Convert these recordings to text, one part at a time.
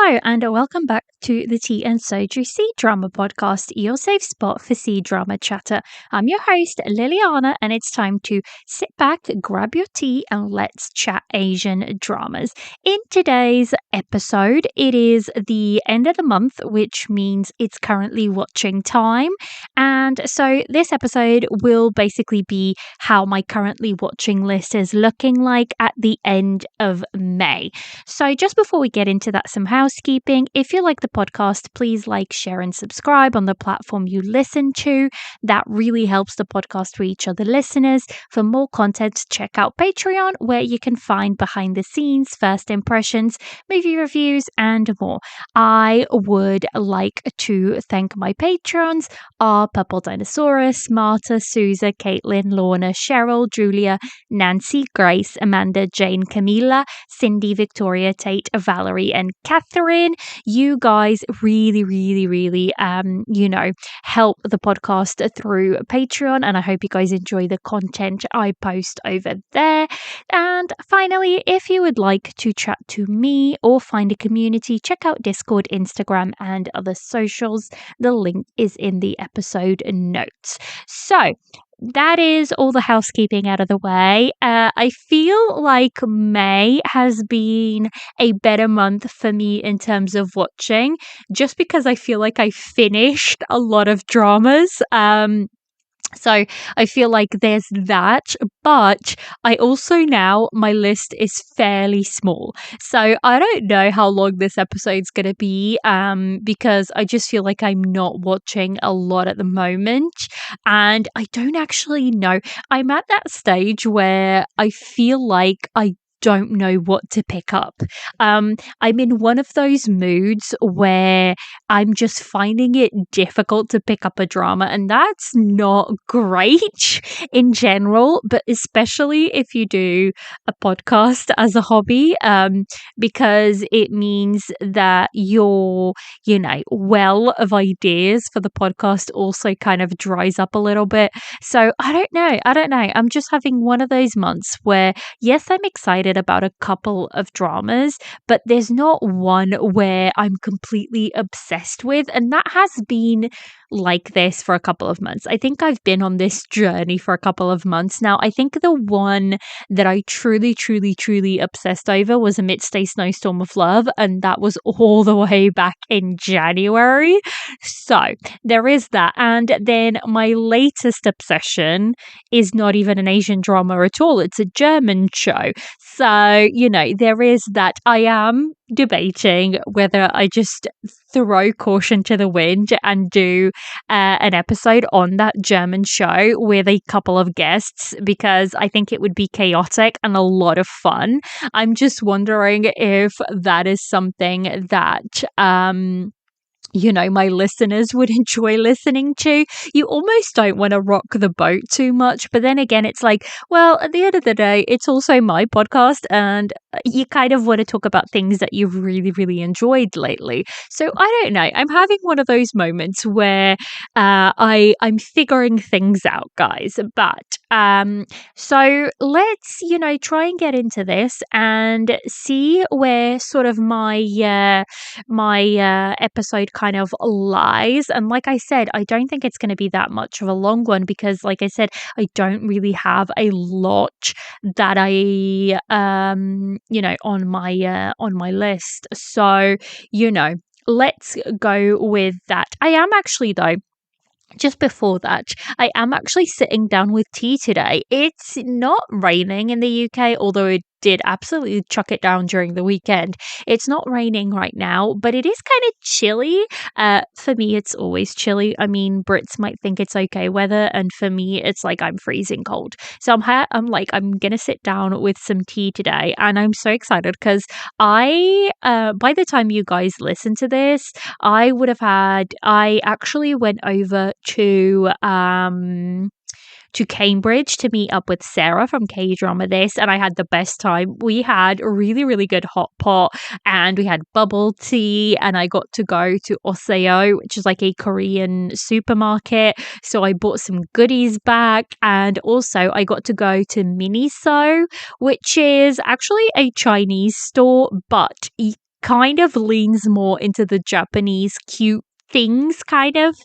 Hello, and welcome back to the Tea and Soju C Drama Podcast, your safe spot for C drama chatter. I'm your host, Liliana, and it's time to sit back, grab your tea, and let's chat Asian dramas. In today's episode, it is the end of the month, which means it's currently watching time. And so this episode will basically be how my currently watching list is looking like at the end of May. So just before we get into that, some housekeeping. If you like the podcast, please like, share, and subscribe on the platform you listen to. That really helps the podcast reach other listeners. For more content, check out Patreon, where you can find behind the scenes, first impressions, movie reviews, and more. I would like to thank my patrons, are Purple Dinosaurus, Marta, Souza, Caitlin, Lorna, Cheryl, Julia, Nancy, Grace, Amanda, Jane, Camila, Cindy, Victoria, Tate, Valerie, and Catherine. You guys really help the podcast through Patreon, and I hope you guys enjoy the content I post over there. And finally, if you would like to chat to me or find a community, check out Discord, Instagram, and other socials. The link is in the episode notes. So that is all the housekeeping out of the way. I feel like May has been a better month for me in terms of watching, just because I feel like I finished a lot of dramas. So I feel like there's that, but I also now, my list is fairly small. So I don't know how long this episode's going to be, because I just feel like I'm not watching a lot at the moment. And I don't actually know. I'm at that stage where I feel like I don't know what to pick up. I'm in one of those moods where I'm just finding it difficult to pick up a drama, and that's not great in general, but especially if you do a podcast as a hobby, because it means that your, well of ideas for the podcast also kind of dries up a little bit. So I don't know. I'm just having one of those months where, yes, I'm excited about a couple of dramas, but there's not one where I'm completely obsessed with, and that has been like this for a couple of months. I think I've been on this journey for a couple of months now. I think the one that I truly obsessed over was Amidst a Snowstorm of Love, and that was all the way back in January. So there is that. And then my latest obsession is not even an Asian drama at all. It's a German show. So, there is that. I am debating whether I just throw caution to the wind and do an episode on that German show with a couple of guests, because I think it would be chaotic and a lot of fun. I'm just wondering if that is something that my listeners would enjoy listening to. You almost don't want to rock the boat too much, but then again, it's like, well, at the end of the day, it's also my podcast, and you kind of want to talk about things that you've really enjoyed lately. So I don't know. I'm having one of those moments where I'm figuring things out, guys. But so let's try and get into this and see where sort of my episode kind of lies. And like I said, I don't think it's going to be that much of a long one, because like I said, I don't really have a lot that I on my list. So let's go with that. I am actually, though, just before that, I am actually sitting down with tea today. It's not raining in the UK, although it did absolutely chuck it down during the weekend. It's not raining right now, but it is kind of chilly. For me, it's always chilly. I mean, Brits might think it's okay weather, and for me, it's like I'm freezing cold. So I'm gonna sit down with some tea today, and I'm so excited because by the time you guys listen to this, I actually went over to Cambridge to meet up with Sarah from K-Drama This, and I had the best time. We had a really good hot pot, and we had bubble tea, and I got to go to Oseo, which is like a Korean supermarket. So I bought some goodies back, and also I got to go to Miniso, which is actually a Chinese store, but kind of leans more into the Japanese cute things kind of,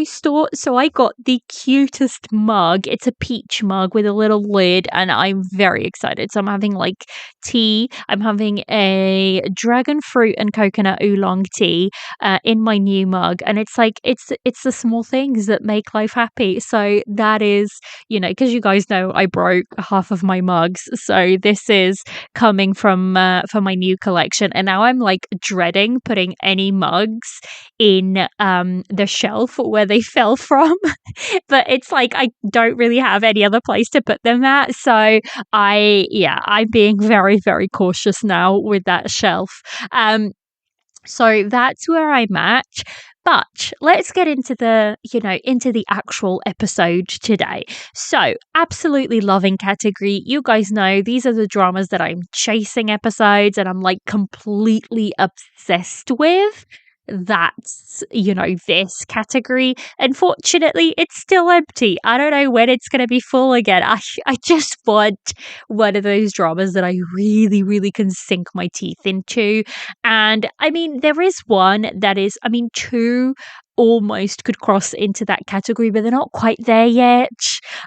store. So I got the cutest mug. It's a peach mug with a little lid, and I'm very excited. So I'm having like tea. I'm having a dragon fruit and coconut oolong tea in my new mug, and it's like it's the small things that make life happy. So that is, because you guys know I broke half of my mugs, so this is coming from for my new collection, and now I'm like dreading putting any mugs in the shelf where they fell from. But it's like I don't really have any other place to put them at, so I'm being very, very cautious now with that shelf. So that's where I'm at. But let's get into the actual episode today. So, absolutely loving category. You guys know these are the dramas that I'm chasing episodes and I'm like completely obsessed with. That's, this category. Unfortunately, it's still empty. I don't know when it's going to be full again. I just want one of those dramas that I really, really can sink my teeth into. And I mean, there is one that is, two almost could cross into that category, but they're not quite there yet.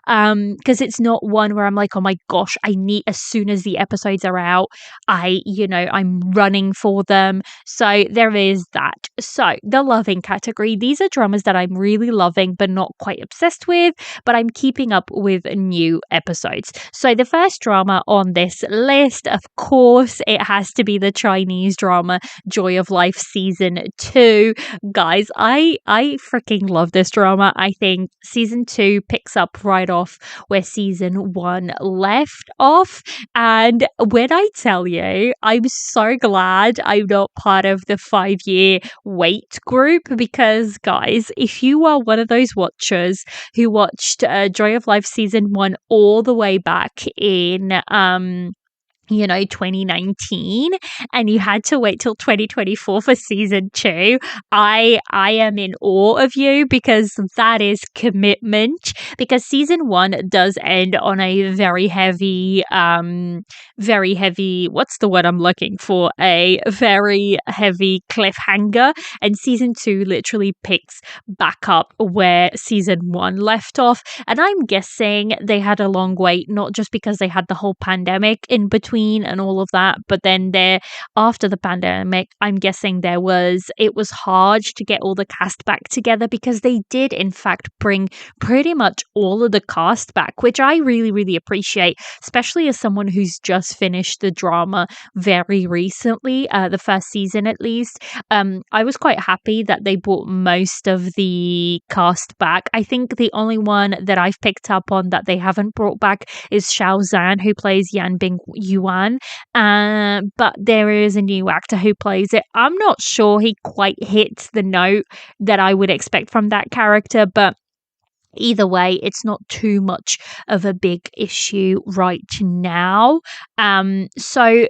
Because it's not one where I'm like, oh my gosh, I need, as soon as the episodes are out, I'm running for them. So there is that. So the loving category, these are dramas that I'm really loving, but not quite obsessed with, but I'm keeping up with new episodes. So the first drama on this list, of course, it has to be the Chinese drama Joy of Life Season 2. Guys, I freaking love this drama. I think Season 2 picks up right off where Season 1 left off. And when I tell you, I'm so glad I'm not part of the 5-year wait group, because, guys, if you are one of those watchers who watched Joy of Life Season 1 all the way back in 2019, and you had to wait till 2024 for season 2, I am in awe of you, because that is commitment. Because season 1 does end on a very heavy, what's the word I'm looking for, a very heavy cliffhanger, and season 2 literally picks back up where season 1 left off. And I'm guessing they had a long wait, not just because they had the whole pandemic in between and all of that, but then after the pandemic, I'm guessing it was hard to get all the cast back together, because they did in fact bring pretty much all of the cast back, which I really, really appreciate, especially as someone who's just finished the drama very recently, the first season at least. I was quite happy that they brought most of the cast back. I think the only one that I've picked up on that they haven't brought back is Xiao Zhan, who plays Yan Bing Yuan. But there is a new actor who plays it. I'm not sure he quite hits the note that I would expect from that character, but either way, it's not too much of a big issue right now. So,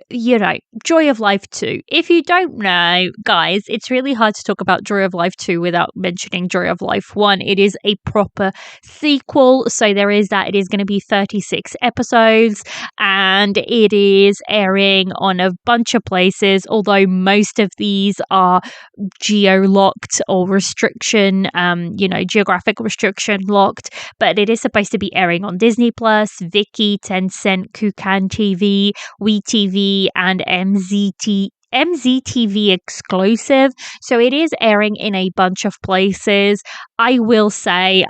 Joy of Life 2. If you don't know, guys, it's really hard to talk about Joy of Life 2 without mentioning Joy of Life 1. It is a proper sequel, so there is that. It is going to be 36 episodes, and it is airing on a bunch of places, although most of these are geo-locked or geographic restriction locked, but it is supposed to be airing on Disney Plus, Viki, Tencent, Kukan TV, WeTV, and MZTV exclusive. So it is airing in a bunch of places. I will say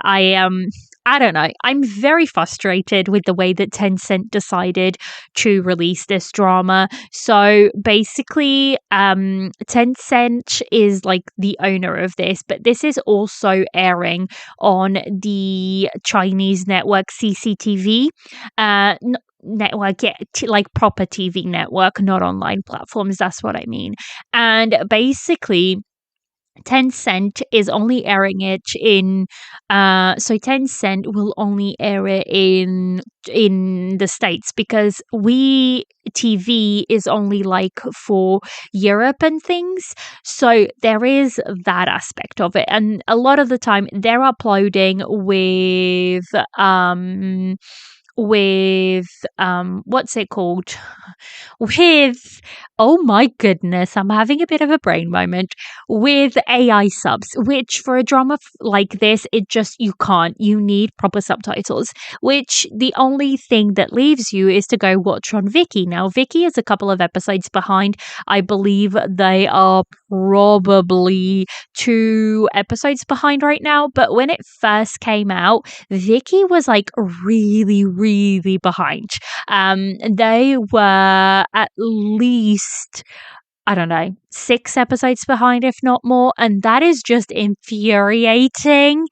I don't know. I'm very frustrated with the way that Tencent decided to release this drama. So basically, Tencent is like the owner of this, but this is also airing on the Chinese network CCTV. Network, yeah, like proper TV network, not online platforms. That's what I mean. And basically, Tencent is only airing it in so Tencent will only air it in the States, because TV is only like for Europe and things. So there is that aspect of it, and a lot of the time they're uploading with with what's it called? With oh my goodness, I'm having a bit of a brain moment with AI subs, which for a drama like this, it just you can't. You need proper subtitles, which the only thing that leaves you is to go watch on Viki. Now, Viki is a couple of episodes behind. I believe they are probably 2 episodes behind right now. But when it first came out, Viki was like really, really behind. They were at least, I don't know, 6 episodes behind, if not more. And that is just infuriating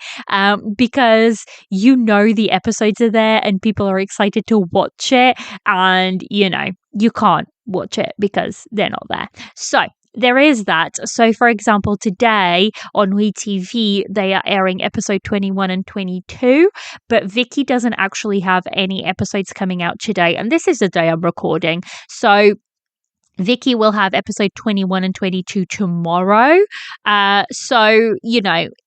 because you know the episodes are there and people are excited to watch it. And, you can't watch it because they're not there. So, there is that. So, for example, today on WeTV, they are airing episode 21 and 22, but Viki doesn't actually have any episodes coming out today. And this is the day I'm recording. So, Viki will have episode 21 and 22 tomorrow. So,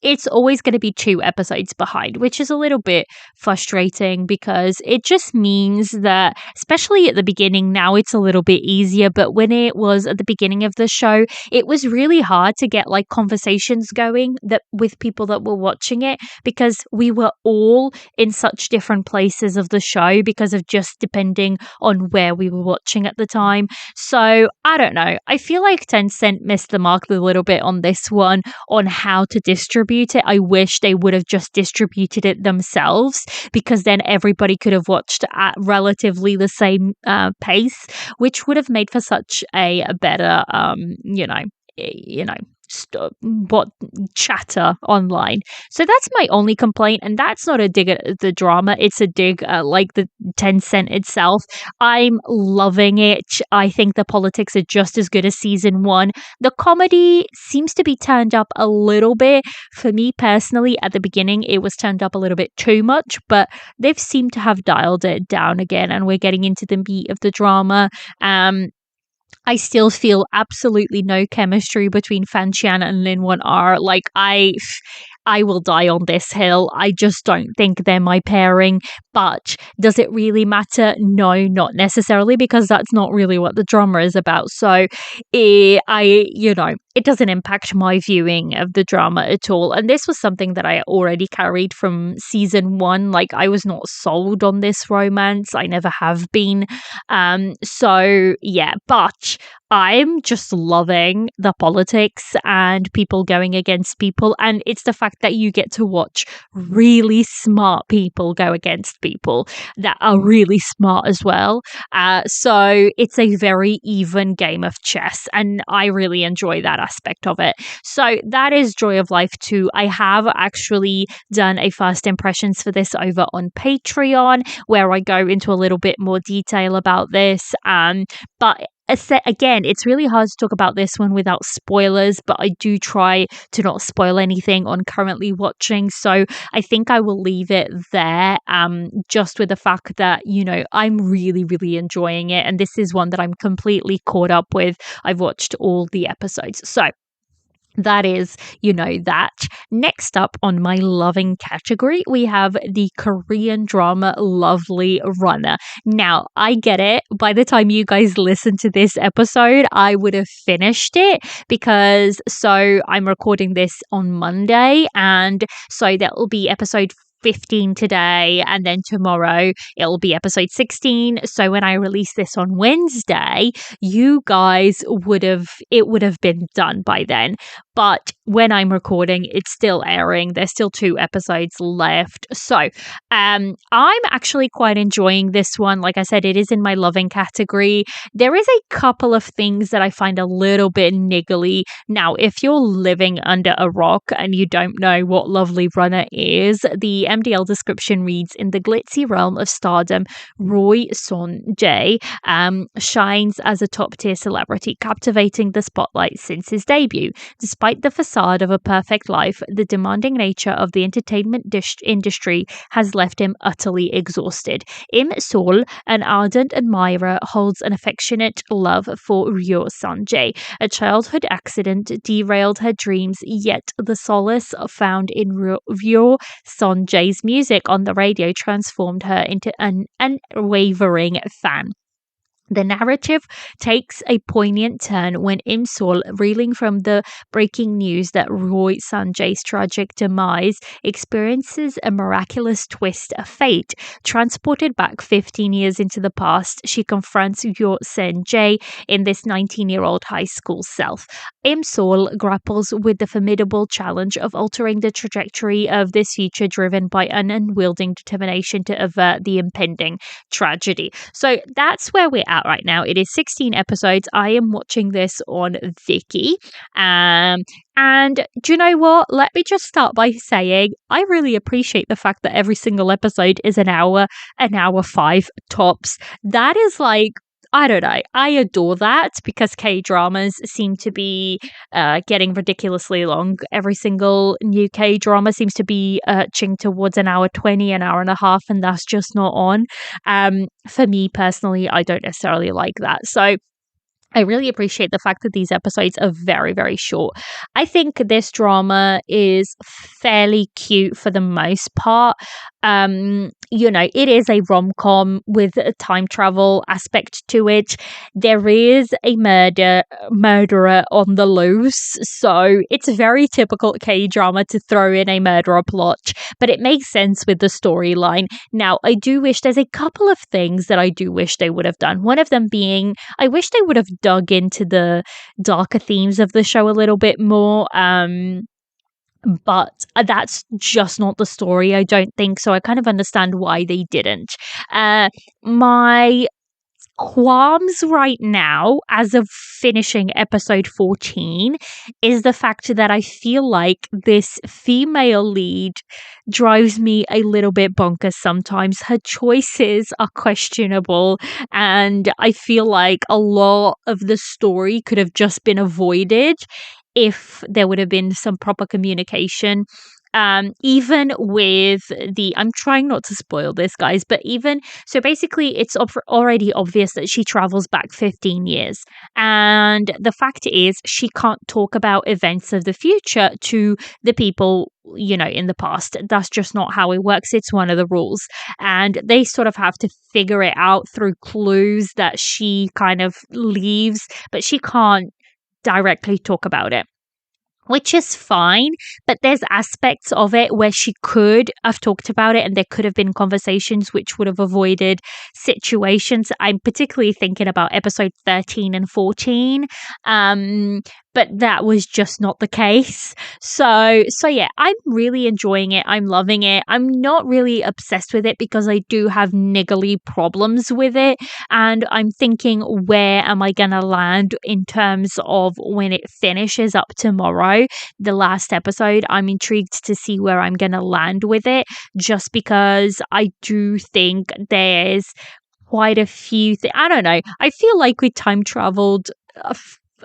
it's always going to be 2 episodes behind, which is a little bit frustrating because it just means that, especially at the beginning, now it's a little bit easier. But when it was at the beginning of the show, it was really hard to get like conversations going that with people that were watching it because we were all in such different places of the show because of just depending on where we were watching at the time. So, I don't know. I feel like Tencent missed the mark a little bit on this one on how to distribute it. I wish they would have just distributed it themselves because then everybody could have watched at relatively the same pace, which would have made for such a better, what chatter online. So that's my only complaint, and that's not a dig at the drama, it's a dig at like the Tencent itself. I'm loving it. I think the politics are just as good as season 1. The comedy seems to be turned up a little bit. For me personally, at the beginning it was turned up a little bit too much, but they've seemed to have dialed it down again and we're getting into the meat of the drama. I still feel absolutely no chemistry between Fan Qian and Lin Wen Er. Like, I will die on this hill. I just don't think they're my pairing. But does it really matter? No, not necessarily, because that's not really what the drama is about. So it doesn't impact my viewing of the drama at all. And this was something that I already carried from season 1. Like, I was not sold on this romance. I never have been. So yeah, but I'm just loving the politics and people going against people. And it's the fact that you get to watch really smart people go against people that are really smart as well. So it's a very even game of chess. And I really enjoy that aspect of it. So that is Joy of Life 2. I have actually done a first impressions for this over on Patreon, where I go into a little bit more detail about this. But again, it's really hard to talk about this one without spoilers, but I do try to not spoil anything on currently watching. So I think I will leave it there, just with the fact that, I'm really, really enjoying it. And this is one that I'm completely caught up with. I've watched all the episodes. So that is, that. Next up on my loving category, we have the Korean drama Lovely Runner. Now, I get it. By the time you guys listen to this episode, I would have finished it because I'm recording this on Monday, and so that will be episode 15 today, and then tomorrow it'll be episode 16. So when I release this on Wednesday, you guys would have been done by then. But when I'm recording, it's still airing. There's still 2 episodes left. So I'm actually quite enjoying this one. Like I said, it is in my loving category. There is a couple of things that I find a little bit niggly. Now, if you're living under a rock and you don't know what Lovely Runner is, the MDL description reads, in the glitzy realm of stardom, Roy Son-jae shines as a top-tier celebrity, captivating the spotlight since his debut. Despite Despite the facade of a perfect life, the demanding nature of the entertainment industry has left him utterly exhausted. Im Sol, an ardent admirer, holds an affectionate love for Ryo Sanjay. A childhood accident derailed her dreams, yet the solace found in Ryo Sanjay's music on the radio transformed her into an unwavering fan. The narrative takes a poignant turn when Im Sol, reeling from the breaking news that Roy Sanjay's tragic demise, experiences a miraculous twist of fate. Transported back 15 years into the past, she confronts Ryo Sanjay in this 19-year-old high school self. Im Sol grapples with the formidable challenge of altering the trajectory of this future, driven by an unwielding determination to avert the impending tragedy. So that's where we're at right now. It is 16 episodes. I am watching this on Viki. And do you know what? Let me just start by saying I really appreciate the fact that every single episode is an hour 5 tops. That is like, I don't know. I adore that because K-dramas seem to be getting ridiculously long. Every single new K-drama seems to be arching towards an hour 20, an hour and a half, and that's just not on. For me personally, I don't necessarily like that. So I really appreciate the fact that these episodes are very, very short. I think this drama is fairly cute for the most part. It is a rom-com with a time travel aspect to it. There is a murderer on the loose, so it's a very typical K-drama to throw in a murderer plot, but it makes sense with the storyline. Now, I do wish there's a couple of things that I do wish they would have done. One of them being, I wish they would have dug into the darker themes of the show a little bit more. But that's just not the story, I don't think. So I kind of understand why they didn't. My qualms right now, as of finishing episode 14, is the fact that I feel like this female lead drives me a little bit bonkers sometimes. Her choices are questionable, and I feel like a lot of the story could have just been avoided if there would have been some proper communication. Even with I'm trying not to spoil this, guys, but so basically it's already obvious that she travels back 15 years. And the fact is, she can't talk about events of the future to the people, in the past. That's just not how it works. It's one of the rules. And they sort of have to figure it out through clues that she kind of leaves, but she can't directly talk about it, which is fine, but there's aspects of it where she could have talked about it and there could have been conversations which would have avoided situations. I'm particularly thinking about episode 13 and 14. But that was just not the case. So yeah, I'm really enjoying it. I'm loving it. I'm not really obsessed with it because I do have niggly problems with it. And I'm thinking, where am I going to land in terms of when it finishes up tomorrow, the last episode? I'm intrigued to see where I'm going to land with it, just because I do think there's quite a few things. I don't know. I feel like we time traveled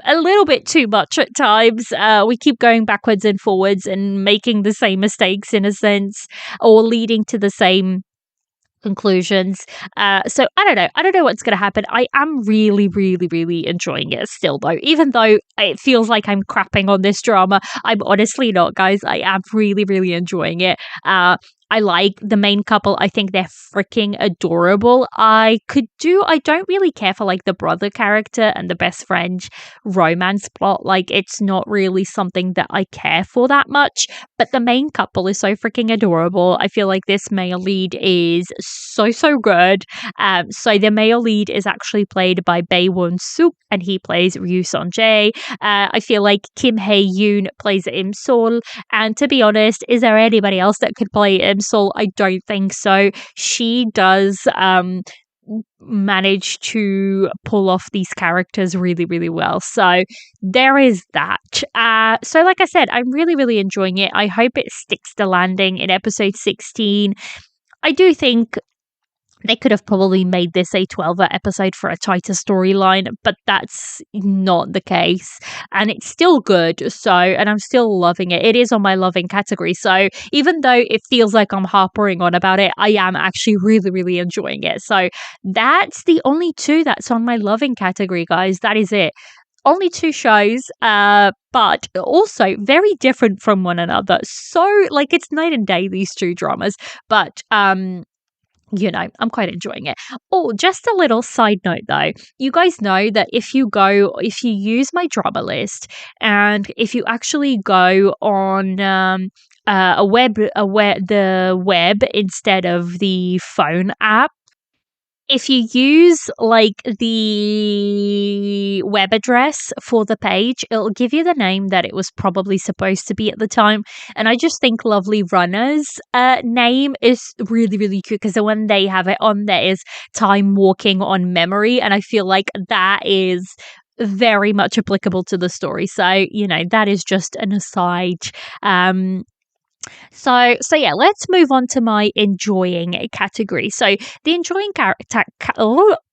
a little bit too much at times. We keep going backwards and forwards and making the same mistakes in a sense, or leading to the same conclusions. So I don't know what's going to happen. I am really, really, really enjoying it still, though. Even though it feels like I'm crapping on this drama, I'm honestly not, guys. I am really, really enjoying it. I like the main couple. I think they're freaking adorable. I don't really care for like the brother character and the best friend romance plot. Like, it's not really something that I care for that much, but the main couple is so freaking adorable. I feel like this male lead is so good. So the male lead is actually played by Bae Won Suk, and he plays Ryu Sanjay. I feel like Kim Hae Yoon plays Im Sol, and to be honest, is there anybody else that could play Im Sol? I don't think so. She does manage to pull off these characters really, really well. So there is that. So like I said, I'm really, really enjoying it. I hope it sticks the landing in episode 16. I do think They could have probably made this a 12 episode for a tighter storyline, but that's not the case. And it's still good. So, and I'm still loving it. It is on my loving category. So, even though it feels like I'm harpering on about it, I am actually really, really enjoying it. So, that's the only two that's on my loving category, guys. That is it. Only two shows, but also very different from one another. So, like, it's night and day, these two dramas. But, I'm quite enjoying it. Oh, just a little side note though. You guys know that if you use my drama list, and if you actually go on the web instead of the phone app, if you use like the web address for the page, it'll give you the name that it was probably supposed to be at the time. And I just think Lovely Runner's name is really, really cute, because the one they have it on there is Time Walking on Memory. And I feel like that is very much applicable to the story. So, that is just an aside. So yeah, let's move on to my enjoying category. So the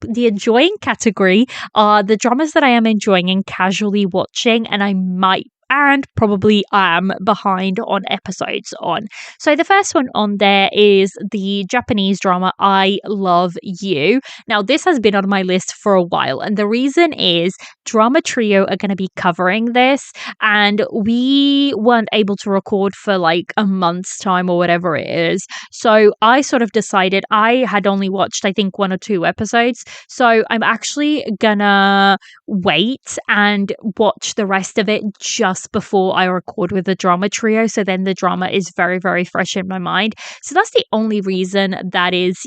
the enjoying category are the dramas that I am enjoying and casually watching, and I might and probably am behind on episodes on. So the first one on there is the Japanese drama I Love You. Now this has been on my list for a while, and the reason is Drama Trio are going to be covering this, and we weren't able to record for like a month's time or whatever it is. So I sort of decided, I had only watched I think 1 or 2 episodes, so I'm actually gonna wait and watch the rest of it just before I record with the Drama Trio, so then the drama is very, very fresh in my mind. So that's the only reason that is,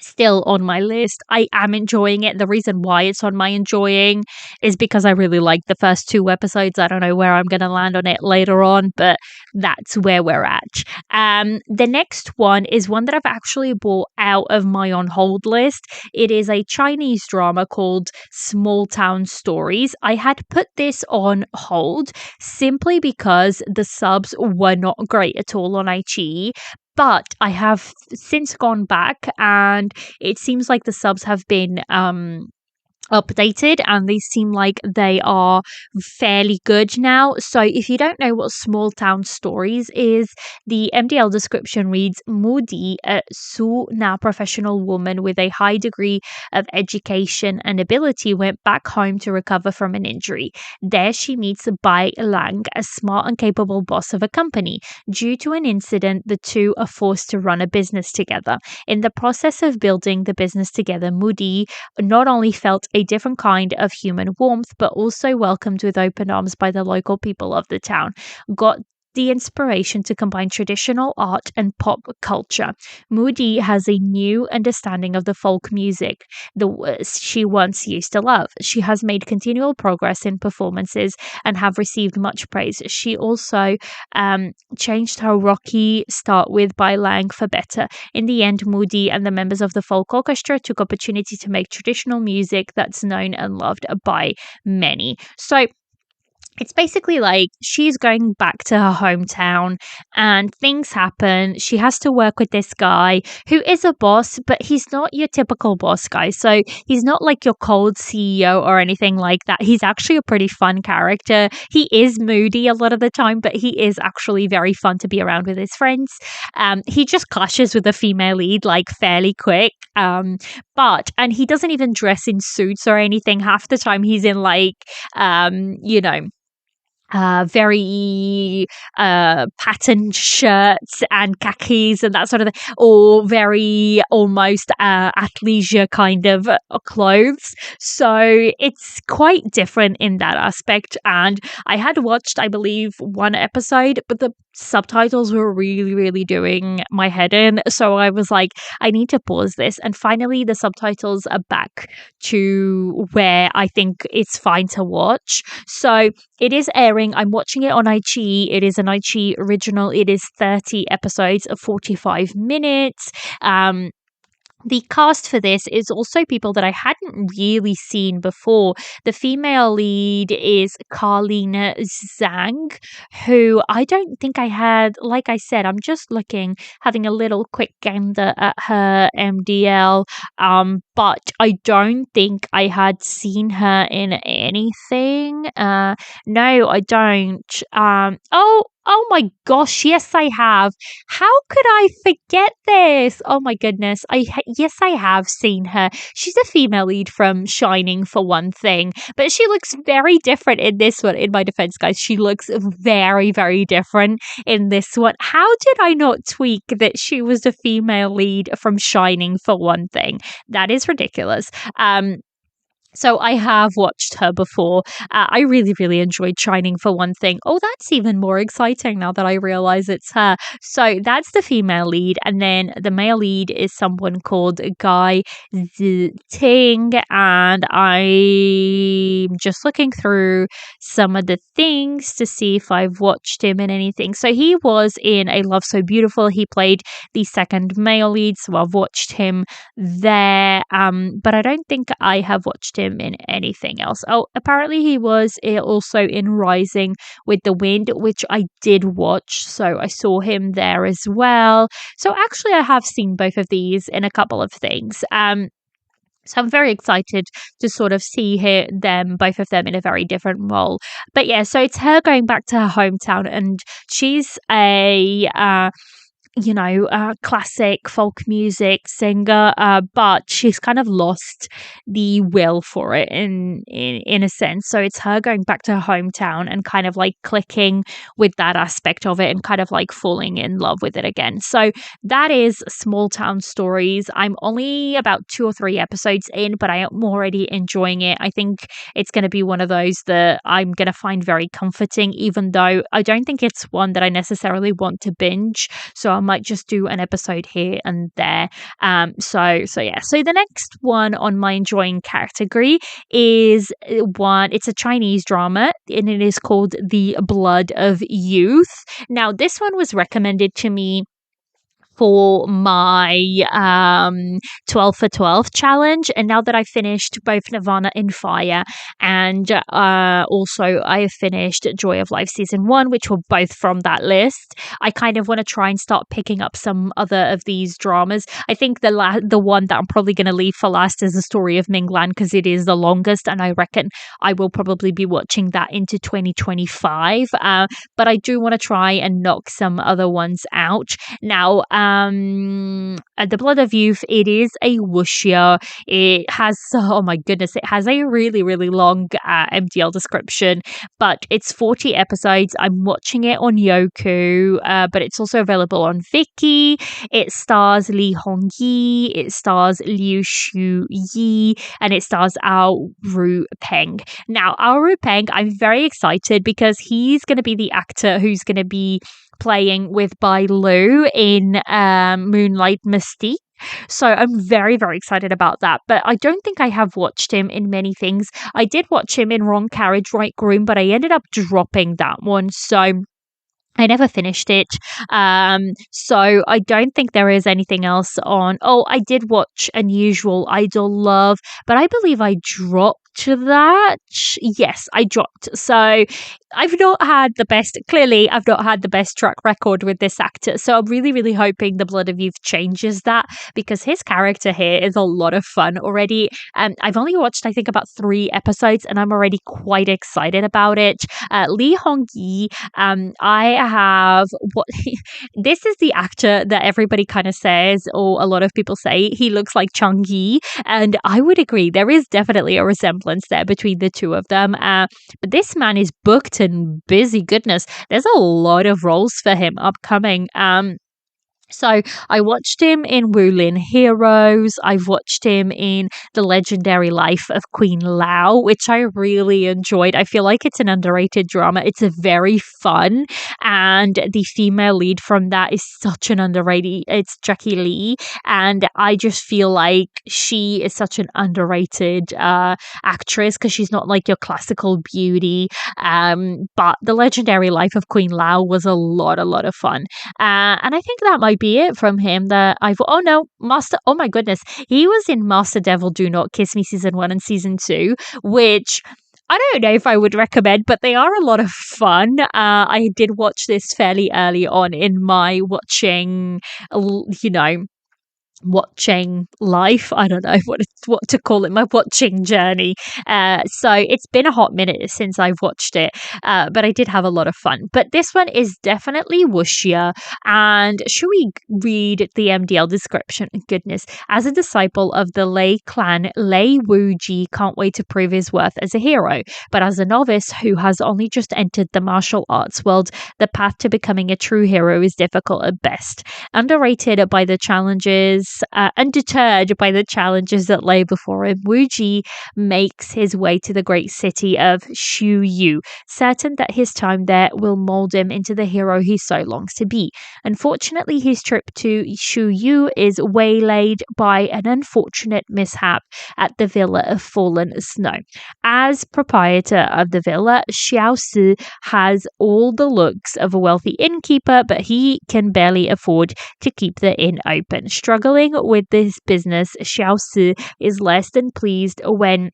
still on my list. I am enjoying it. The reason why it's on my enjoying is because I really like the first 2 episodes. I don't know where I'm going to land on it later on, but that's where we're at. The next one is one that I've actually brought out of my on hold list. It is a Chinese drama called Small Town Stories. I had put this on hold simply because the subs were not great at all on iQIYI. But I have since gone back, and it seems like the subs have been updated, and they seem like they are fairly good now. So if you don't know what Small Town Stories is, the MDL description reads: Moody, a Su, now professional woman with a high degree of education and ability, went back home to recover from an injury. There she meets Bai Lang, a smart and capable boss of a company. Due to an incident, the two are forced to run a business together. In the process of building the business together, Moody not only felt a different kind of human warmth, but also welcomed with open arms by the local people of the town. Got the inspiration to combine traditional art and pop culture. Moody has a new understanding of the folk music she once used to love. She has made continual progress in performances and have received much praise. She also changed her rocky start with Bai Lang for better. In the end, Moody and the members of the folk orchestra took opportunity to make traditional music that's known and loved by many. So it's basically like she's going back to her hometown and things happen. She has to work with this guy who is a boss, but he's not your typical boss guy. So he's not like your cold CEO or anything like that. He's actually a pretty fun character. He is moody a lot of the time, but he is actually very fun to be around with his friends. He just clashes with the female lead like fairly quick. And he doesn't even dress in suits or anything. Half the time he's in like, very patterned shirts and khakis and that sort of thing, or very almost athleisure kind of clothes. So it's quite different in that aspect. And I had watched, I believe, 1 episode, but the subtitles were really, really doing my head in. So I was like, I need to pause this. And finally, the subtitles are back to where I think it's fine to watch. So it is airing. I'm watching it on iQIYI. It is an iQIYI original. It is 30 episodes of 45 minutes. the cast for this is also people that I hadn't really seen before. The female lead is Carlina Zhang, who I don't think I had, like I said, I'm just looking, having a little quick gander at her MDL, but I don't think I had seen her in anything. No, I don't. Oh my gosh, yes, I have. How could I forget this? Oh my goodness. Yes, I have seen her. She's a female lead from Shining for one thing, but she looks very different in this one. In my defense, guys, she looks very, very different in this one. How did I not tweak that she was a female lead from Shining for one thing? That is ridiculous. So I have watched her before. I really, really enjoyed Shining for one thing. Oh, that's even more exciting now that I realize it's her. So that's the female lead. And then the male lead is someone called Guy Ting. And I'm just looking through some of the things to see if I've watched him in anything. So he was in A Love So Beautiful. He played the second male lead. So I've watched him there. But I don't think I have watched him in anything else. Oh, apparently he was also in Rising with the Wind, which I did watch, so I saw him there as well. So actually I have seen both of these in a couple of things. So I'm very excited to sort of see both of them in a very different role. But yeah, so it's her going back to her hometown, and she's a classic folk music singer, but she's kind of lost the will for it in a sense. So it's her going back to her hometown and kind of like clicking with that aspect of it and kind of like falling in love with it again. So that is Small Town Stories. I'm only about 2 or 3 episodes in, but I am already enjoying it. I think it's going to be one of those that I'm going to find very comforting, even though I don't think it's one that I necessarily want to binge. So I might just do an episode here and there. So yeah. So the next one on my enjoying category is it's a Chinese drama, and it is called The Blood of Youth. Now, this one was recommended to me for my 12 for 12 challenge, and now that I finished both Nirvana in Fire and also I have finished Joy of Life season 1, which were both from that list, I kind of want to try and start picking up some other of these dramas. I think the one that I'm probably going to leave for last is The Story of Minglan, because it is the longest, and I reckon I will probably be watching that into 2025, but I do want to try and knock some other ones out. Now, The Blood of Youth, it is a wuxia. It has, oh my goodness, it has a really, really long MDL description, but it's 40 episodes. I'm watching it on Yoku, but it's also available on Viki. It stars Lee Hong Yi, it stars Liu Shu Yi, and it stars Ao Ru Peng. Now, Ao Ru Peng, I'm very excited because he's going to be the actor who's going to be playing with Bai Lu in Moonlight Mystique. So I'm very, very excited about that. But I don't think I have watched him in many things. I did watch him in Wrong Carriage, Right Groom, but I ended up dropping that one. So I never finished it. So I don't think there is anything else on. Oh, I did watch Unusual Idol Love, but I believe I dropped that. Yes, I dropped. So I've not had the best track record with this actor. So I'm really, really hoping The Blood of Youth changes that, because his character here is a lot of fun already. I've only watched, I think, about 3 episodes, and I'm already quite excited about it. Lee Hong Yi, I have this is the actor that everybody kind of says, or a lot of people say, he looks like Chung Yi, and I would agree. There is definitely a resemblance there between the two of them. But this man is booked and busy. Goodness, there's a lot of roles for him upcoming. So I watched him in Wulin Heroes. I've watched him in The Legendary Life of Queen Lao, which I really enjoyed. I feel like it's an underrated drama. It's a very fun, and the female lead from that is such an underrated. It's Jackie Lee, and I just feel like she is such an underrated actress, because she's not like your classical beauty. But The Legendary Life of Queen Lao was a lot of fun, and I think that might might be it from him that oh no, oh my goodness, he was in Master Devil Do Not Kiss Me season 1 and season 2, which I don't know if I would recommend, but they are a lot of fun. I did watch this fairly early on in my watching, you know, watching life. I don't know what to call it, my watching journey. So it's been a hot minute since I've watched it, but I did have a lot of fun. But this one is definitely wuxia. And should we read the MDL description? Goodness. As a disciple of the Lei clan, Lei Wuji can't wait to prove his worth as a hero. But as a novice who has only just entered the martial arts world, the path to becoming a true hero is difficult at best. Undeterred by the challenges that lay before him, Wu Ji makes his way to the great city of Shuyu, certain that his time there will mold him into the hero he so longs to be. Unfortunately, his trip to Shuyu is waylaid by an unfortunate mishap at the Villa of Fallen Snow. As proprietor of the villa, Xiao Si has all the looks of a wealthy innkeeper, but he can barely afford to keep the inn open. Struggling with this business, Xiao Si is less than pleased when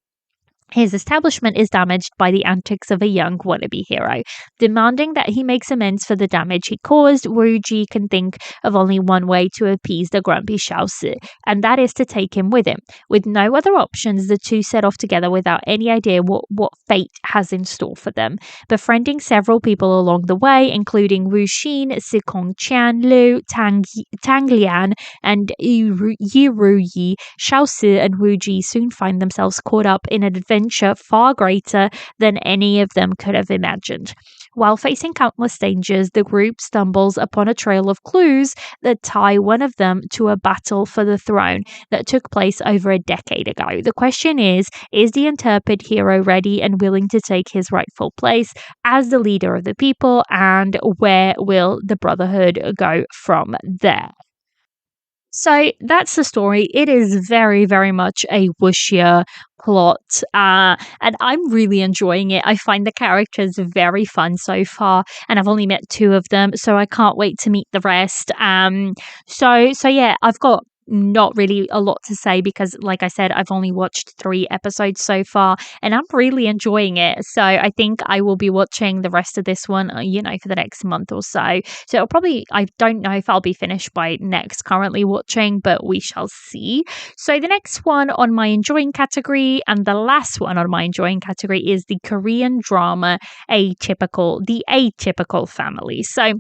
his establishment is damaged by the antics of a young wannabe hero. Demanding that he makes amends for the damage he caused, Wu Ji can think of only one way to appease the grumpy Xiao Si, and that is to take him with him. With no other options, the two set off together without any idea what fate has in store for them. Befriending several people along the way, including Wu Xin, Sikong Qian Lu, Tang Lian, and Yi Ru Yi, Xiao Si and Wu Ji soon find themselves caught up in an adventure far greater than any of them could have imagined. While facing countless dangers, the group stumbles upon a trail of clues that tie one of them to a battle for the throne that took place over a decade ago. The question is the intrepid hero ready and willing to take his rightful place as the leader of the people, and where will the Brotherhood go from there? So that's the story. It is very, very much a wuxia plot, and I'm really enjoying it. I find the characters very fun so far, and I've only met 2 of them, so I can't wait to meet the rest. So yeah, I've got not really a lot to say because, like I said, I've only watched 3 episodes so far, and I'm really enjoying it. So I think I will be watching the rest of this one, for the next month or so. So it'll probably, I don't know if I'll be finished by next currently watching, but we shall see. So the next one on my enjoying category and the last one on my enjoying category is the Korean drama The Atypical Family. So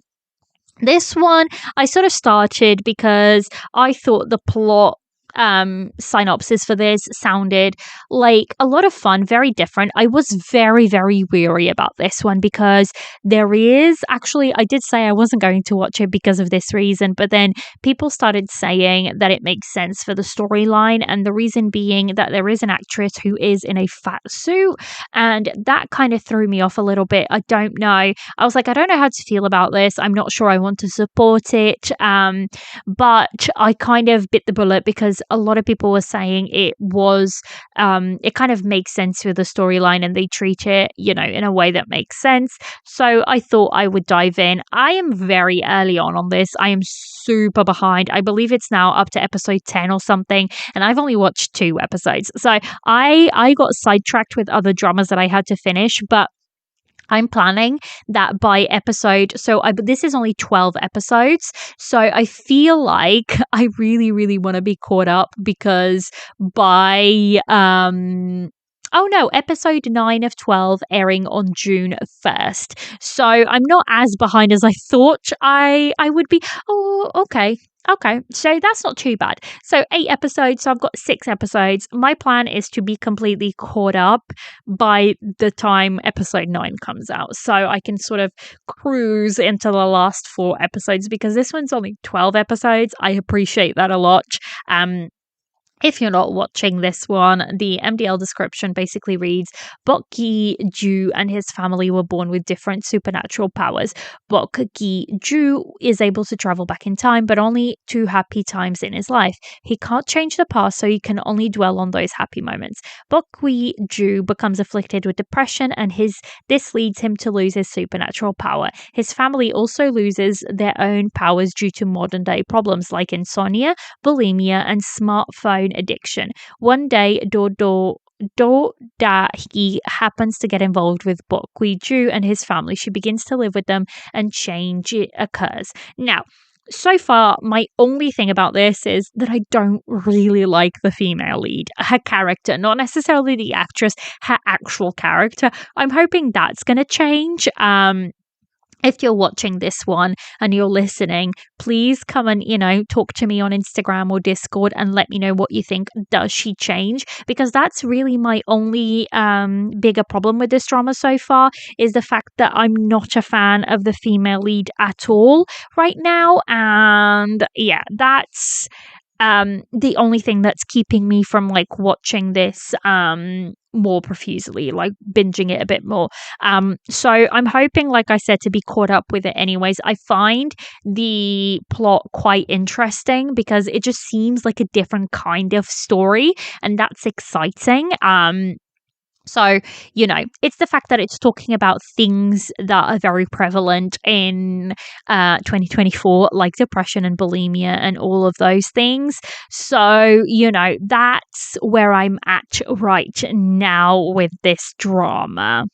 this one I sort of started because I thought the plot synopsis for this sounded like a lot of fun, very different. I was very, very weary about this one because there is actually, I did say I wasn't going to watch it because of this reason, but then people started saying that it makes sense for the storyline, and the reason being that there is an actress who is in a fat suit, and that kind of threw me off a little bit. I don't know. I was like, I don't know how to feel about this. I'm not sure I want to support it. But I kind of bit the bullet because a lot of people were saying it kind of makes sense with the storyline and they treat it, in a way that makes sense. So I thought I would dive in. I am very early on this. I am super behind. I believe it's now up to episode 10 or something, and I've only watched 2 episodes. So I got sidetracked with other dramas that I had to finish, but I'm planning that by episode, this is only 12 episodes, so I feel like I really, really want to be caught up because by episode 9 of 12 airing on June 1st. So I'm not as behind as I thought I would be. Oh, okay. Okay, so that's not too bad. So 8 episodes, so I've got 6 episodes. My plan is to be completely caught up by the time episode 9 comes out. So I can sort of cruise into the last 4 episodes because this one's only 12 episodes. I appreciate that a lot. If you're not watching this one, the MDL description basically reads Bok Gi-ju and his family were born with different supernatural powers. Bok Gi-ju is able to travel back in time, but only 2 happy times in his life. He can't change the past, so he can only dwell on those happy moments. Bok Gi-ju becomes afflicted with depression, and this leads him to lose his supernatural power. His family also loses their own powers due to modern day problems like insomnia, bulimia, and smartphone addiction. One day, Do Da he happens to get involved with Bok Ju and his family. She begins to live with them, and change occurs. Now, so far, my only thing about this is that I don't really like the female lead, her character, not necessarily the actress, her actual character. I'm hoping that's going to change. If you're watching this one and you're listening, please come and, talk to me on Instagram or Discord and let me know what you think. Does she change? Because that's really my only bigger problem with this drama so far, is the fact that I'm not a fan of the female lead at all right now. And yeah, that's the only thing that's keeping me from watching this more profusely, binging it a bit more. So I'm hoping, like I said, to be caught up with it anyways. I find the plot quite interesting because it just seems like a different kind of story, and that's exciting. So, it's the fact that it's talking about things that are very prevalent in 2024, like depression and bulimia and all of those things. So, that's where I'm at right now with this drama.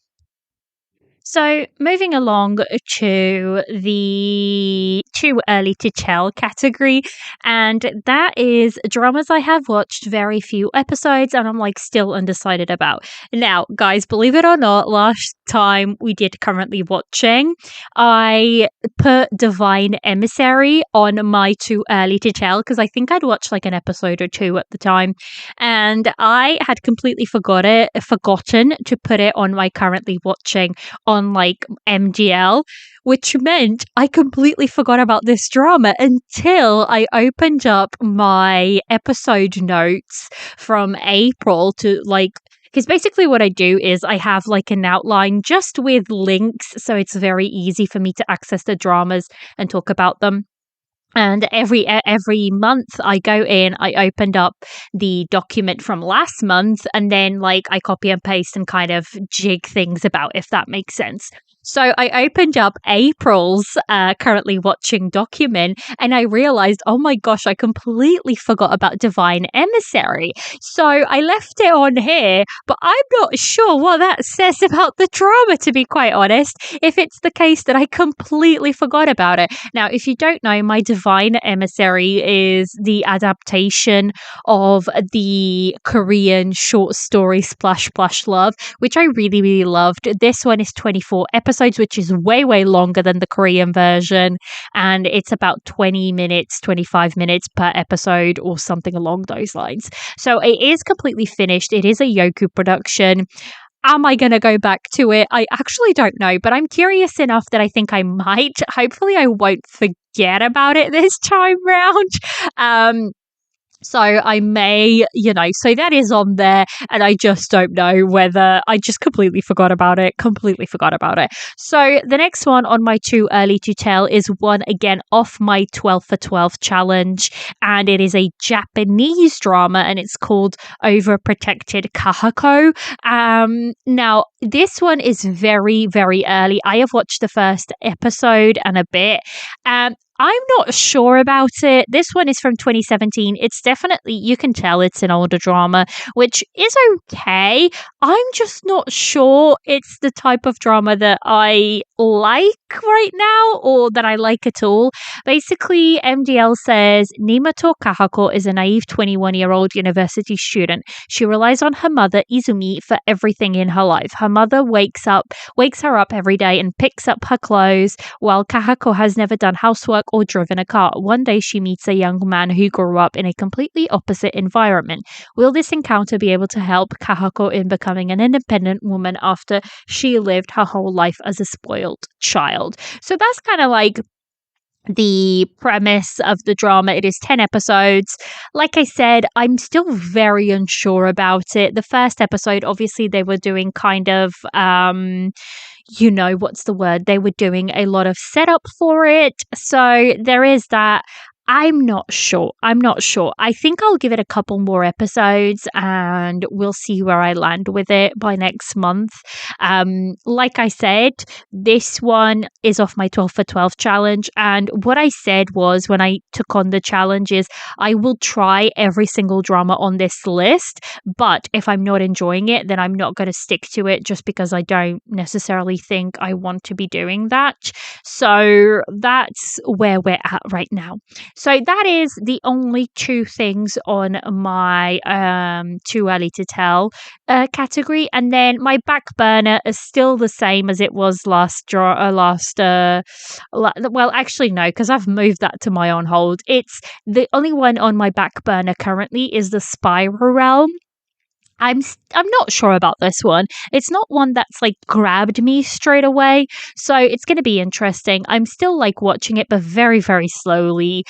So, moving along to the too early to tell category, and that is dramas I have watched very few episodes and I'm still undecided about. Now, guys, believe it or not, last time we did currently watching, I put Divine Emissary on my too early to tell because I think I'd watched an episode or two at the time, and I had completely forgotten to put it on my currently watching on MDL, which meant I completely forgot about this drama until I opened up my episode notes from April to because basically what I do is I have an outline just with links, so it's very easy for me to access the dramas and talk about them. And every month I go in, I opened up the document from last month, and then I copy and paste and kind of jig things about, if that makes sense. So I opened up April's currently watching document, and I realized, oh my gosh, I completely forgot about Divine Emissary. So I left it on here, but I'm not sure what that says about the drama, to be quite honest, if it's the case that I completely forgot about it. Now, if you don't know, my Divine Emissary is the adaptation of the Korean short story Splash Splash Love, which I really, really loved. This one is 24 episodes, which is way, way longer than the Korean version. And it's about 20 minutes, 25 minutes per episode or something along those lines. So it is completely finished. It is a Yoku production. Am I going to go back to it? I actually don't know, but I'm curious enough that I think I might. Hopefully I won't forget about it this time round. So I may, so that is on there, and I just don't know whether I just completely forgot about it. So the next one on my too early to tell is one again off my 12 for 12 challenge, and it is a Japanese drama, and it's called Overprotected Kahako. Now this one is very, very early. I have watched the first episode and a bit. I'm not sure about it. This one is from 2017. It's definitely, you can tell it's an older drama, which is okay. I'm just not sure it's the type of drama that I like right now, or that I like at all. Basically, MDL says Nimato Kahako is a naive 21-year-old university student. She relies on her mother, Izumi, for everything in her life. Her mother wakes her up every day and picks up her clothes, while Kahako has never done housework or driven a car. One day she meets a young man who grew up in a completely opposite environment. Will this encounter be able to help Kahako in becoming an independent woman after she lived her whole life as a spoiled child? So that's kind of the premise of the drama. It is 10 episodes. Like I said, I'm still very unsure about it. The first episode, obviously, they were doing kind of, what's the word? They were doing a lot of setup for it. So there is that. I'm not sure. I think I'll give it a couple more episodes and we'll see where I land with it by next month. Like I said, this one is off my 12 for 12 challenge. And what I said was when I took on the challenge is I will try every single drama on this list. But if I'm not enjoying it, then I'm not going to stick to it just because I don't necessarily think I want to be doing that. So that's where we're at right now. So that is the only two things on my too early to tell category, and then my back burner is still the same as it was well, actually no, because I've moved that to my on hold. It's the only one on my back burner currently is the Spiral Realm. I'm not sure about this one. It's not one that's like grabbed me straight away, so it's going to be interesting. I'm still like watching it, but very very slowly,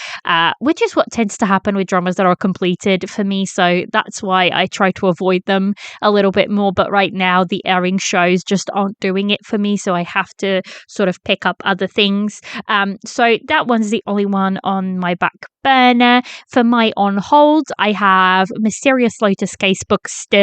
which is what tends to happen with dramas that are completed for me. So that's why I try to avoid them a little bit more. But right now, the airing shows just aren't doing it for me, so I have to sort of pick up other things. So that one's the only one on my back burner. For my on hold, I have Mysterious Lotus Casebook still.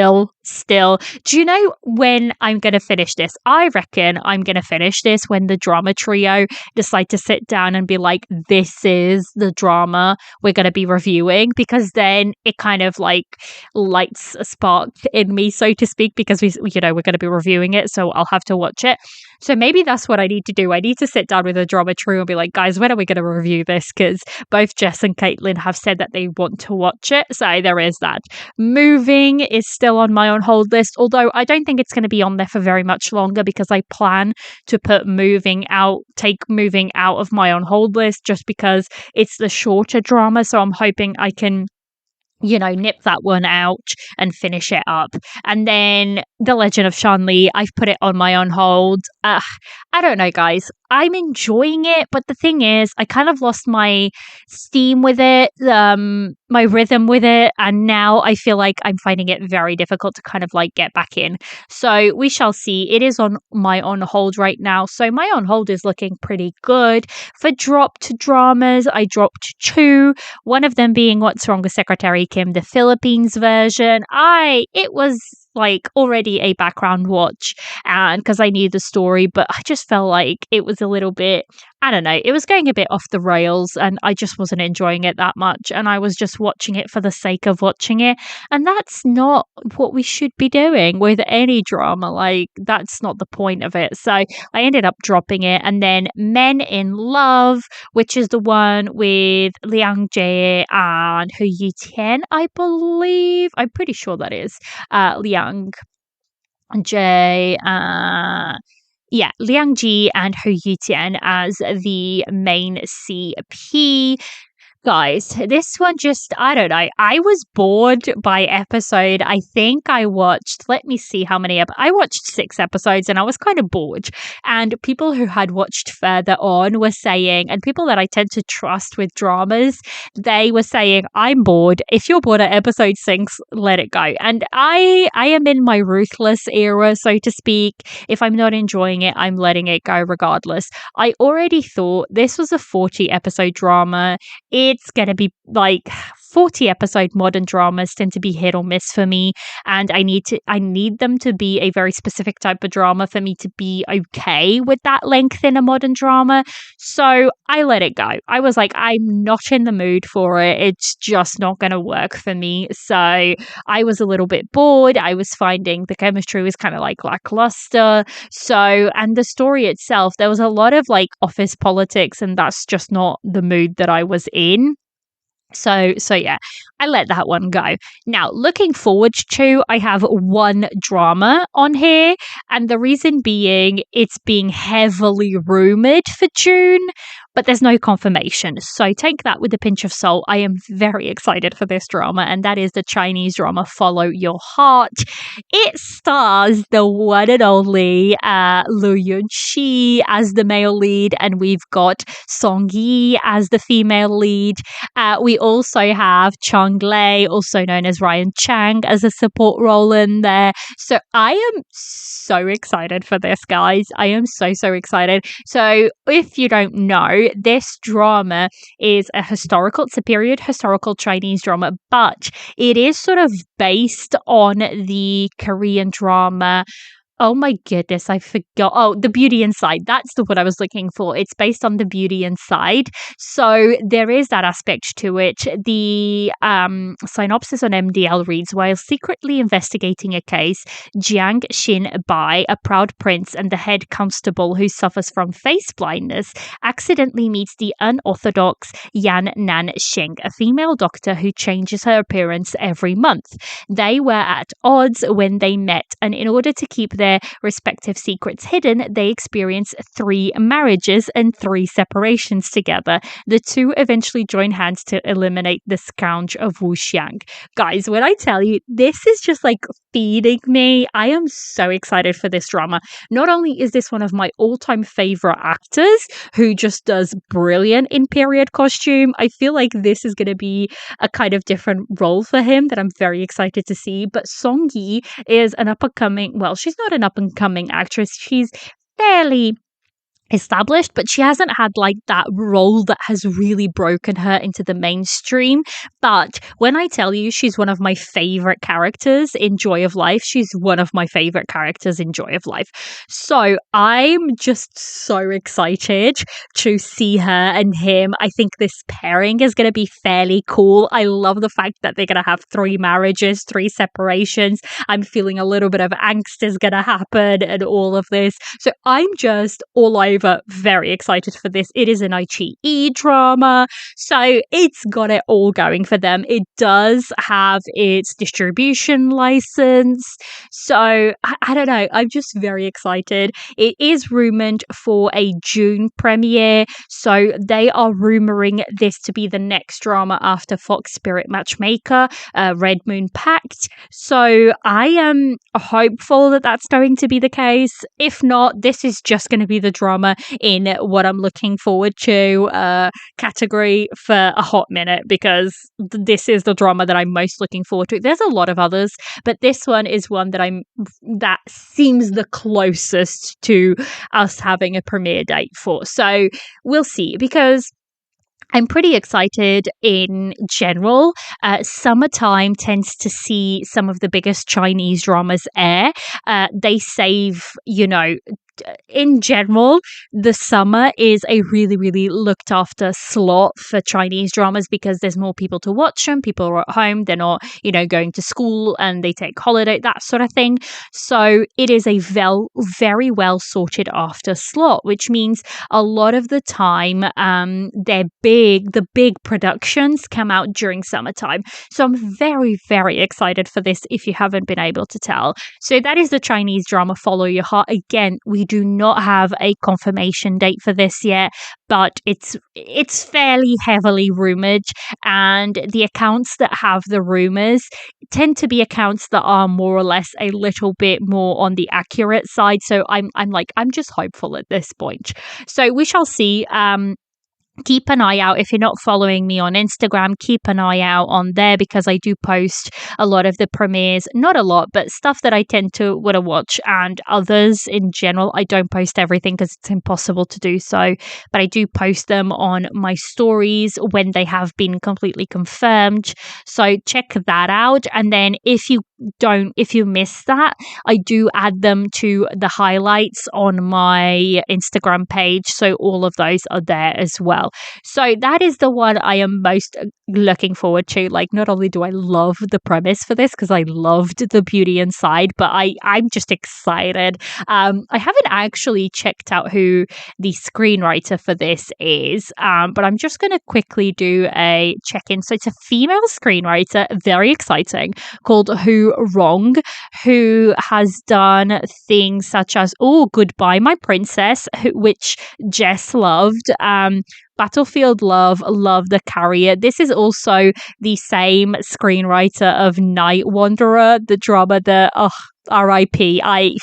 Do you know when I'm going to finish this? I reckon I'm going to finish this when the drama trio decide to sit down and be like, this is the drama we're going to be reviewing, because then it kind of like lights a spark in me, so to speak, because we're going to be reviewing it, so I'll have to watch it. So maybe that's what I need to do. I need to sit down with the drama trio and be like, guys, when are we going to review this? Because both Jess and Caitlin have said that they want to watch it. So there is that. Moving is still on my on hold list, although I don't think it's going to be on there for very much longer, because I plan to take moving out of my on hold list just because it's the shorter drama. So I'm hoping I can nip that one out and finish it up. And then The Legend of Shanli, I've put it on my on hold. I don't know, guys. I'm enjoying it, but the thing is, I kind of lost my steam with it, my rhythm with it, and now I feel like I'm finding it very difficult to kind of like get back in. So we shall see. It is on my on hold right now, so my on hold is looking pretty good. For dropped dramas, I dropped two. One of them being What's Wrong with Secretary Kim, the Philippines version. It was like already a background watch, and because I knew the story, but I just felt like it was a little bit, I don't know, it was going a bit off the rails, and I just wasn't enjoying it that much, and I was just watching it for the sake of watching it, and that's not what we should be doing with any drama. Like, that's not the point of it. So I ended up dropping it. And then Men in Love, which is the one with Liang Jie and Hu Yitian, I believe. I'm pretty sure that is Liang Jie. Liang Ji and Hu Yitian as the main CP. Guys, this one just, I don't know. I was bored by episode. I think I watched, let me see how many. I watched 6 episodes and I was kind of bored. And people who had watched further on were saying, and people that I tend to trust with dramas, they were saying, I'm bored. If you're bored at episode 6, let it go. And I am in my ruthless era, so to speak. If I'm not enjoying it, I'm letting it go regardless. I already thought this was a 40 episode drama. It's going to be like 40 episode modern dramas tend to be hit or miss for me, and I need them to be a very specific type of drama for me to be okay with that length in a modern drama. So I let it go. I was like, I'm not in the mood for it. It's just not going to work for me. So I was a little bit bored. I was finding the chemistry was kind of like lackluster. So, and the story itself, there was a lot of like office politics, and that's just not the mood that I was in. So yeah, I let that one go. Now, looking forward to, I have one drama on here, and the reason being it's being heavily rumored for June, but there's no confirmation. So take that with a pinch of salt. I am very excited for this drama, and that is the Chinese drama Follow Your Heart. It stars the one and only Lu Yunqi as the male lead, and we've got Song Yi as the female lead. We also have Chang Lei, also known as Ryan Chang, as a support role in there. So I am so excited for this, guys. I am so excited. So if you don't know, this drama is it's a period historical Chinese drama, but it is sort of based on the Korean drama. Oh my goodness, I forgot. Oh, The Beauty Inside. That's the word I was looking for. It's based on The Beauty Inside. So there is that aspect to it. The synopsis on MDL reads, while secretly investigating a case, Jiang Xin Bai, a proud prince and the head constable who suffers from face blindness, accidentally meets the unorthodox Yan Nan Xing, a female doctor who changes her appearance every month. They were at odds when they met, and in order to keep their respective secrets hidden, they experience 3 marriages and 3 separations together. The two eventually join hands to eliminate the scourge of Wuxiang. Guys, when I tell you, this is just like feeding me. I am so excited for this drama. Not only is this one of my all-time favorite actors who just does brilliant in period costume, I feel like this is going to be a kind of different role for him that I'm very excited to see. But Song Yi is an up-and-coming, well, she's not an up-and-coming actress. She's fairly established, but she hasn't had like that role that has really broken her into the mainstream. But when I tell you she's one of my favorite characters in Joy of Life, she's one of my favorite characters in Joy of Life. So I'm just so excited to see her and him. I think this pairing is going to be fairly cool. I love the fact that they're going to have 3 marriages, 3 separations. I'm feeling a little bit of angst is going to happen and all of this. So I'm just all over very excited for this. It is an iQIYI drama, so it's got it all going for them. It does have its distribution license, so I don't know. I'm just very excited. It is rumored for a June premiere, so they are rumoring this to be the next drama after Fox Spirit Matchmaker, Red Moon Pact. So I am hopeful that that's going to be the case. If not, this is just going to be the drama in what I'm looking forward to category for a hot minute, because this is the drama that I'm most looking forward to. There's a lot of others, but this one is one that seems the closest to us having a premiere date for. So we'll see, because I'm pretty excited in general. Summertime tends to see some of the biggest Chinese dramas air. They save, in general, the summer is a really, really looked after slot for Chinese dramas because there's more people to watch them. People are at home. They're not, going to school and they take holiday, that sort of thing. So it is a very well sorted after slot, which means a lot of the time, the big productions come out during summertime. So I'm very, very excited for this if you haven't been able to tell. So that is the Chinese drama Follow Your Heart. Again, we do not have a confirmation date for this yet, but it's fairly heavily rumored, and the accounts that have the rumors tend to be accounts that are more or less a little bit more on the accurate side. So I'm just hopeful at this point. So we shall see. Keep an eye out. If you're not following me on Instagram, keep an eye out on there, because I do post a lot of the premieres. Not a lot, but stuff that I tend to want to watch, and others in general. I don't post everything because it's impossible to do so, but I do post them on my stories when they have been completely confirmed. So check that out. And then if you if you miss that, I do add them to the highlights on my Instagram page. So all of those are there as well. So that is the one I am most looking forward to. Like, not only do I love the premise for this because I loved the beauty inside, but I'm just excited. I haven't actually checked out who the screenwriter for this is, but I'm just going to quickly do a check-in. So it's a female screenwriter, very exciting, called Who Wrong, who has done things such as Goodbye My Princess, which Jess loved, Battlefield Love The Carrier. This is also the same screenwriter of Night Wanderer, the drama that R.I.P. I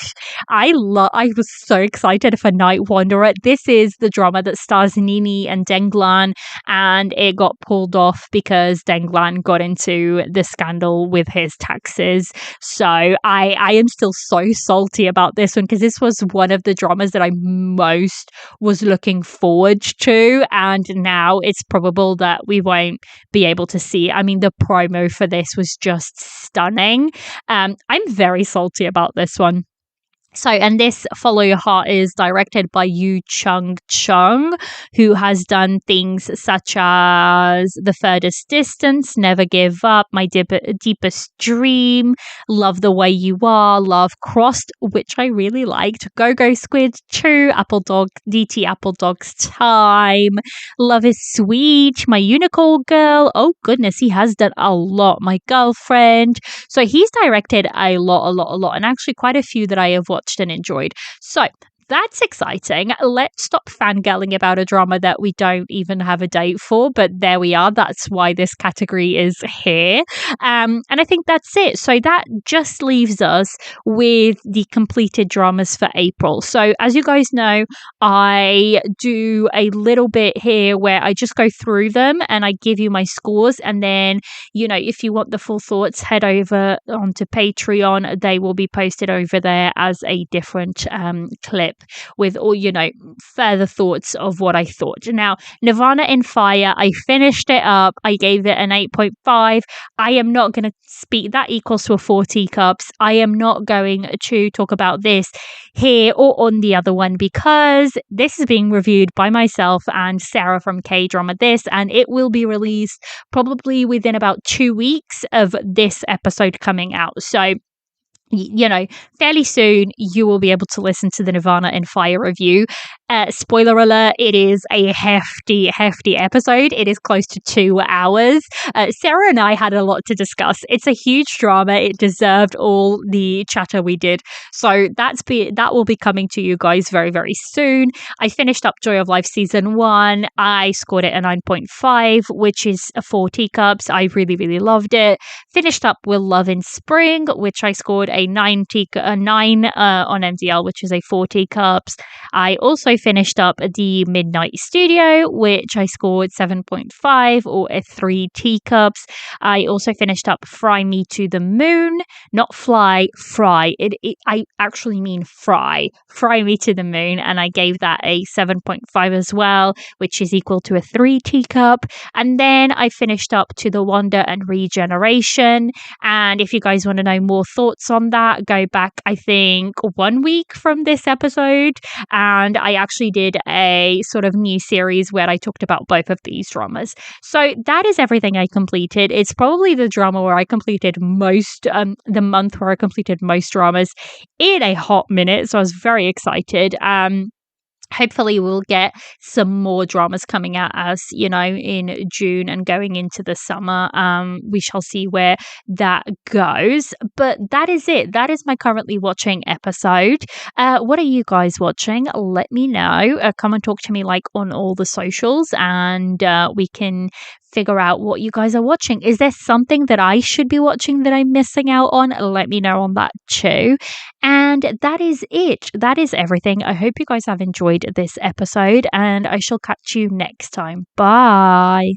was so excited for Night Wanderer. This is the drama that stars Nini and Denglan, and it got pulled off because Denglan got into the scandal with his taxes. So I am still so salty about this one because this was one of the dramas that I most was looking forward to, and now it's probable that we won't be able to see. I mean, the promo for this was just stunning. I'm very salty about this one. So, and this Follow Your Heart is directed by Yu Chung Chung, who has done things such as The Furthest Distance, Never Give Up, My Deepest Dream, Love the Way You Are, Love Crossed, which I really liked, Go Go Squid 2, DT Apple Dog's Time, Love is Sweet, My Unicorn Girl. Oh goodness, he has done a lot. My Girlfriend. So he's directed a lot, and actually quite a few that I have watched and enjoyed. So that's exciting. Let's stop fangirling about a drama that we don't even have a date for, but there we are. That's why this category is here. And I think that's it. So that just leaves us with the completed dramas for April. So as you guys know, I do a little bit here where I just go through them and I give you my scores. And then, if you want the full thoughts, head over onto Patreon. They will be posted over there as a different clip with all, further thoughts of what I thought. Now, Nirvana in Fire, I finished it up. I gave it an 8.5. I am not going to speak, that equals to a 4 teacups. I am not going to talk about this here or on the other one because this is being reviewed by myself and Sarah from K-Drama This, and it will be released probably within about 2 weeks of this episode coming out. So fairly soon you will be able to listen to the Nirvana in Fire review. Spoiler alert, it is a hefty episode. It is close to 2 hours. Sarah and I had a lot to discuss. It's a huge drama. It deserved all the chatter we did. So that will be coming to you guys very, very soon. I finished up Joy of Life Season 1. I scored it a 9.5, which is a 4 teacups. I really, really loved it. Finished up Will Love in Spring, which I scored a 9 on MDL, which is a 4 teacups. I also finished up the Midnight Studio, which I scored 7.5 or a 3 teacups. I also finished up Fry Me to the Moon, not fly, fry. I actually mean fry Me to the Moon, and I gave that a 7.5 as well, which is equal to a 3 teacup. And then I finished up To the Wonder and Regeneration. And if you guys want to know more thoughts on that, go back, I think, 1 week from this episode, and I actually did a sort of new series where I talked about both of these dramas. So that is everything I completed. It's probably the drama where I completed most, the month where I completed most dramas in a hot minute, so I was very excited. Hopefully we'll get some more dramas coming out as, in June and going into the summer. We shall see where that goes. But that is it. That is my currently watching episode. What are you guys watching? Let me know. Come and talk to me on all the socials, and we can figure out what you guys are watching. Is there something that I should be watching that I'm missing out on? Let me know on that too. And that is it. That is everything. I hope you guys have enjoyed this episode, and I shall catch you next time. Bye.